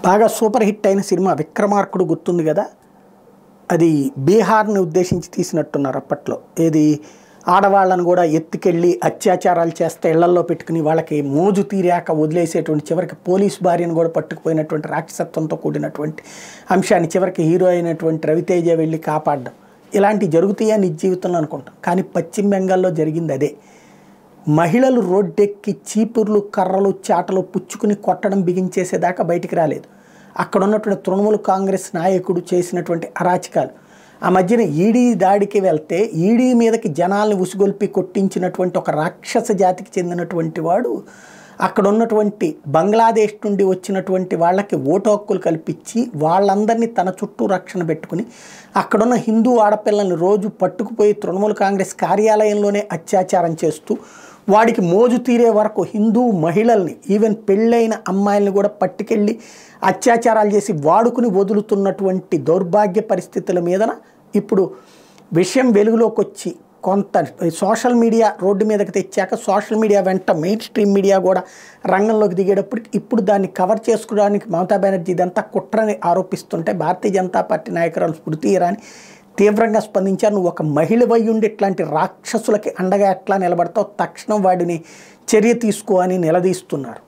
బాగా super hit అయిన cinema 'విక్రమార్కుడు' గుర్తుంది కదా. అది బీహార్ని ఉద్దేశించి తీసినట్టున్నారు అప్పట్లో. ఏది ఆడవాళ్ళను కూడా ఎత్తుకెళ్ళి అత్యాచారాలు చేస్తే ఇళ్లల్లో పెట్టుకుని వాళ్ళకి మోజు తీరాక వదిలేసేటువంటి, చివరికి పోలీసు భార్యను కూడా పట్టుకుపోయినటువంటి రాక్షసత్వంతో కూడినటువంటి అంశాన్ని చివరికి హీరో అయినటువంటి రవితేజ వెళ్ళి కాపాడడం, ఇలాంటివి జరుగుతాయా నిజ జీవితంలో అనుకుంటాం. కానీ పశ్చిమ బెంగాల్లో జరిగింది అదే. మహిళలు రోడ్డెక్కి చీపుర్లు కర్రలు చాటలు పుచ్చుకుని కొట్టడం బిగించేసేదాకా బయటికి రాలేదు. అక్కడ ఉన్నటువంటి తృణమూల్ కాంగ్రెస్ నాయకుడు చేసినటువంటి అరాచకాలు. ఆ మధ్యన ఈడీ దాడికి వెళ్తే ఈడీ మీదకి జనాల్ని ఉసిగొల్పి కొట్టించినటువంటి ఒక రాక్షస జాతికి చెందినటువంటి వాడు అక్కడ ఉన్నటువంటి బంగ్లాదేశ్ నుండి వచ్చినటువంటి వాళ్ళకి ఓటు హక్కులు కల్పించి వాళ్ళందరినీ తన చుట్టూ రక్షణ పెట్టుకుని అక్కడున్న హిందూ ఆడపిల్లల్ని రోజు పట్టుకుపోయి తృణమూల్ కాంగ్రెస్ కార్యాలయంలోనే అత్యాచారం చేస్తూ వాడికి మోజు తీరే వరకు హిందూ మహిళల్ని, ఈవెన్ పెళ్ళైన అమ్మాయిల్ని కూడా పట్టుకెళ్ళి అత్యాచారాలు చేసి వాడుకుని వదులుతున్నటువంటి దౌర్భాగ్య పరిస్థితుల మీదన ఇప్పుడు విషయం వెలుగులోకి వచ్చి కొంత సోషల్ మీడియా రోడ్డు మీదకి తెచ్చాక సోషల్ మీడియా వెంట మెయిన్ స్ట్రీమ్ మీడియా కూడా రంగంలోకి దిగేటప్పటికి ఇప్పుడు దాన్ని కవర్ చేసుకోవడానికి మమతా బెనర్జీ ఇదంతా కుట్రని ఆరోపిస్తుంటే భారతీయ జనతా పార్టీ నాయకురాలు స్మృతి ఇరానీ తీవ్రంగా స్పందించారు. నువ్వు ఒక మహిళ వయ్యుండి ఇట్లాంటి రాక్షసులకి అండగా ఎట్లా నిలబడతావు, తక్షణం వాడిని చర్య తీసుకో అని నిలదీస్తున్నారు.